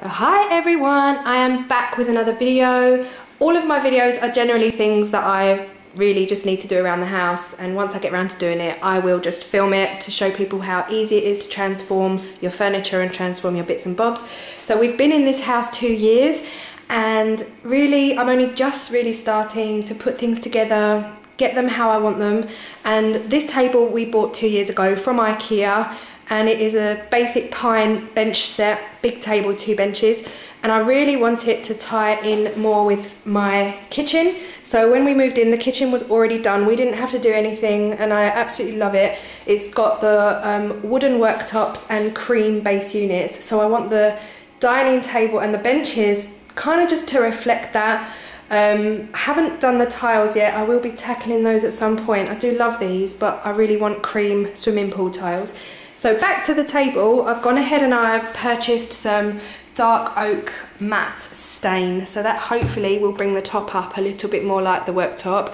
So hi everyone, I am back with another video. All of my videos are generally things that I really just need to do around the house, and once I get around to doing it I will just film it to show people how easy it is to transform your furniture and transform your bits and bobs. So we've been in this house 2 years and really I'm only just really starting to put things together, get them how I want them. And this table we bought 2 years ago from IKEA, and it is a basic pine bench set, big table, 2 benches, and I really want it to tie in more with my kitchen. So when we moved in, the kitchen was already done, we didn't have to do anything, and I absolutely love it. It's got the wooden worktops and cream base units, so I want the dining table and the benches kind of just to reflect that. Haven't done the tiles yet, I will be tackling those at some point. I do love these, but I really want cream swimming pool tiles. So back to the table, I've gone ahead and I've purchased some dark oak matte stain, so that hopefully will bring the top up a little bit more like the worktop.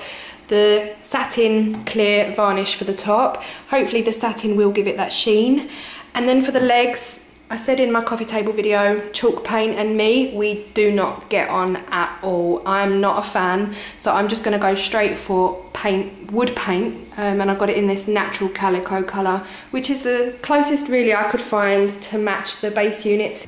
The satin clear varnish for the top, hopefully the satin will give it that sheen. And then for the legs, I said in my coffee table video, chalk paint and me, we do not get on at all. I'm not a fan, so I'm just going to go straight for paint, wood paint, and I got it in this natural calico colour, which is the closest really I could find to match the base units.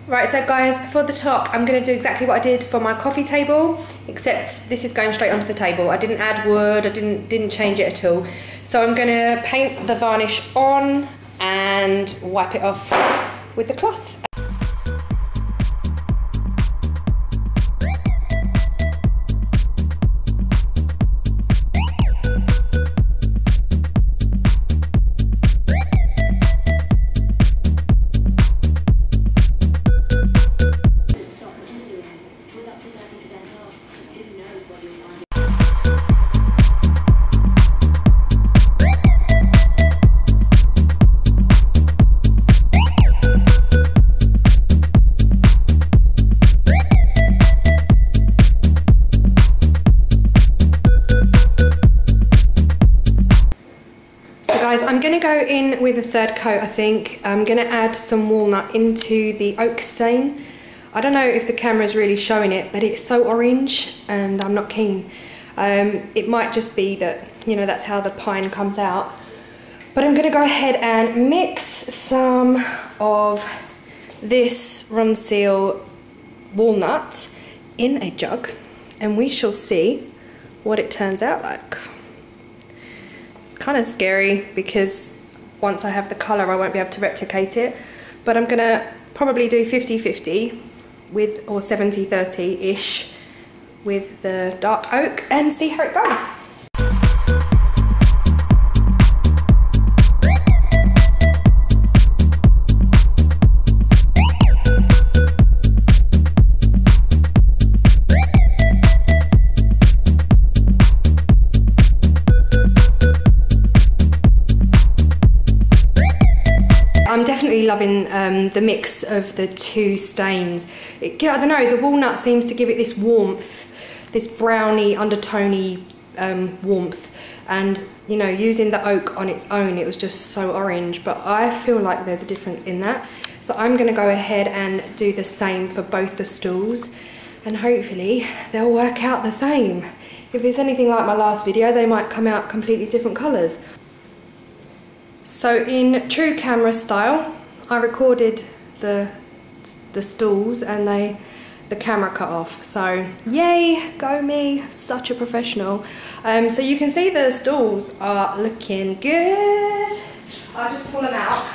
Right, so guys, for the top, I'm going to do exactly what I did for my coffee table, except this is going straight onto the table. I didn't add wood, I didn't change it at all. So I'm going to paint the varnish on and wipe it off with the cloth. I'm going to go in with a third coat, I think. I'm going to add some walnut into the oak stain. I don't know if the camera is really showing it, but it's so orange and I'm not keen. It might just be that, you know, that's how the pine comes out. But I'm going to go ahead and mix some of this Ronseal walnut in a jug, and we shall see what it turns out like. Kind of scary because once I have the colour I won't be able to replicate it, but I'm gonna probably do 50-50 with, or 70-30 ish with the dark oak and see how it goes. I'm definitely loving the mix of the 2 stains. I don't know, the walnut seems to give it this warmth, this browny, undertoney warmth, and you know, using the oak on its own it was just so orange, but I feel like there's a difference in that. So I'm going to go ahead and do the same for both the stools, and hopefully they'll work out the same. If it's anything like my last video, they might come out completely different colours. So in true camera style, I recorded the stools and the camera cut off. So yay, go me, such a professional. So you can see the stools are looking good. I'll just pull them out.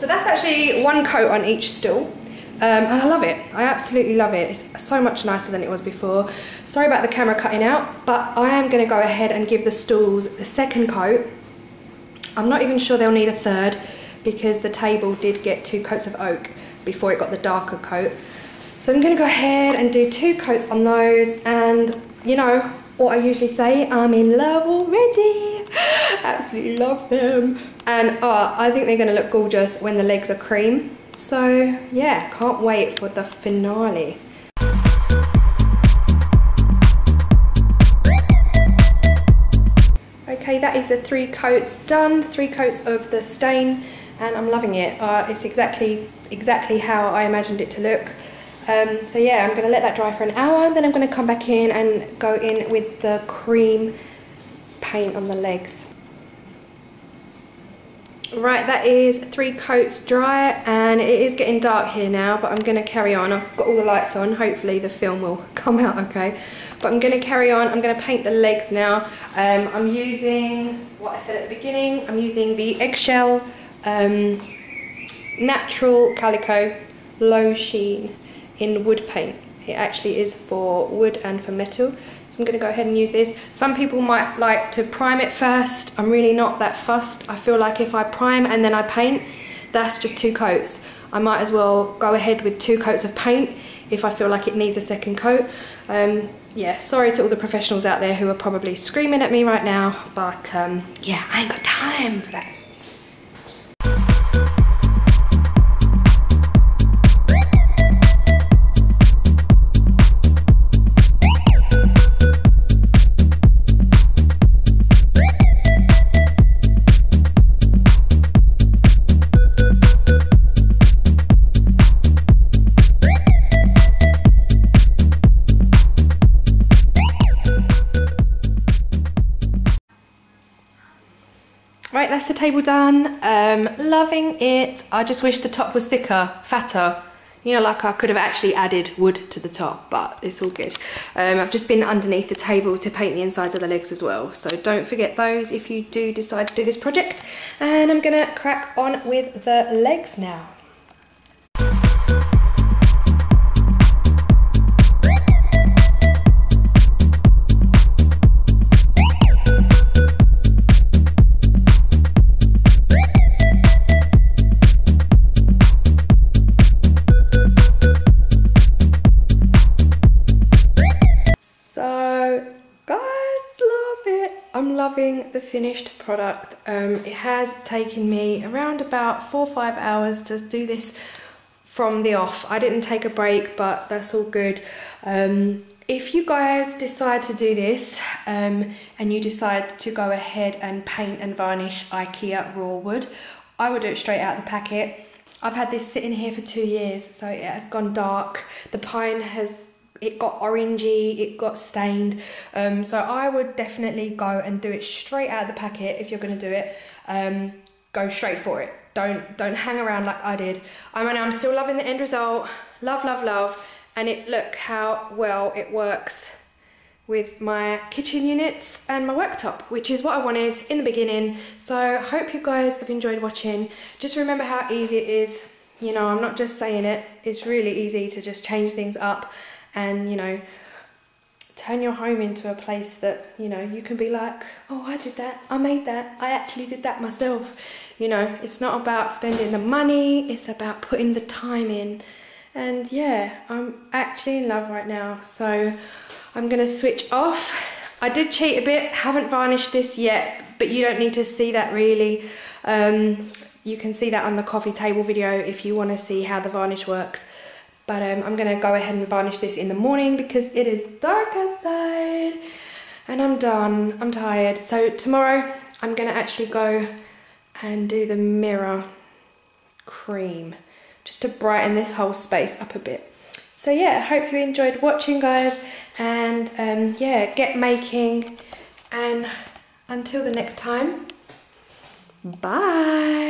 So that's actually 1 coat on each stool. And I love it, I absolutely love it. It's so much nicer than it was before. Sorry about the camera cutting out, but I am going to go ahead and give the stools the 2nd coat. I'm not even sure they'll need a 3rd because the table did get 2 coats of oak before it got the darker coat. So I'm going to go ahead and do 2 coats on those, and you know what I usually say, I'm in love already. Absolutely love them. And I think they're going to look gorgeous when the legs are cream. So yeah, can't wait for the finale. Okay, that is the 3 coats done, 3 coats of the stain, and I'm loving it. It's exactly how I imagined it to look. So yeah, I'm going to let that dry for an hour, and then I'm going to come back in and go in with the cream paint on the legs. Right, that is 3 coats dry, and it is getting dark here now, but I'm going to carry on. I've got all the lights on, hopefully the film will come out okay. But I'm going to carry on. I'm going to paint the legs now. I'm using what I said at the beginning. I'm using the eggshell natural calico low sheen in wood paint. It actually is for wood and for metal. I'm going to go ahead and use this. Some people might like to prime it first. I'm really not that fussed. I feel like if I prime and then I paint, that's just 2 coats. I might as well go ahead with 2 coats of paint if I feel like it needs a second coat. Yeah, sorry to all the professionals out there who are probably screaming at me right now, but yeah, I ain't got time for that. Right, that's the table done. Loving it. I just wish the top was thicker, fatter. You know, like I could have actually added wood to the top, but it's all good. I've just been underneath the table to paint the insides of the legs as well. So don't forget those if you do decide to do this project. And I'm gonna crack on with the legs now. I'm loving the finished product. It has taken me around about 4 or 5 hours to do this from the off. I didn't take a break, but that's all good. If you guys decide to do this and you decide to go ahead and paint and varnish IKEA raw wood, I would do it straight out of the packet. I've had this sitting here for 2 years, so it has gone dark. The pine it got orangey, it got stained, so I would definitely go and do it straight out of the packet. If you're going to do it, go straight for it. Don't hang around like I did. I mean, I'm still loving the end result. Love, love, love. And look how well it works with my kitchen units and my worktop, which is what I wanted in the beginning. So hope you guys have enjoyed watching. Just remember how easy it is. You know, I'm not just saying it. It's really easy to just change things up and, you know, turn your home into a place that, you know, you can be like, oh, I did that, I made that, I actually did that myself. You know, it's not about spending the money, it's about putting the time in. And yeah, I'm actually in love right now, so I'm gonna switch off. I did cheat a bit, haven't varnished this yet, but you don't need to see that really. You can see that on the coffee table video if you want to see how the varnish works. But I'm going to go ahead and varnish this in the morning because it is dark outside and I'm done. I'm tired. So tomorrow I'm going to actually go and do the mirror cream just to brighten this whole space up a bit. So yeah, I hope you enjoyed watching, guys, and yeah, get making, and until the next time, bye.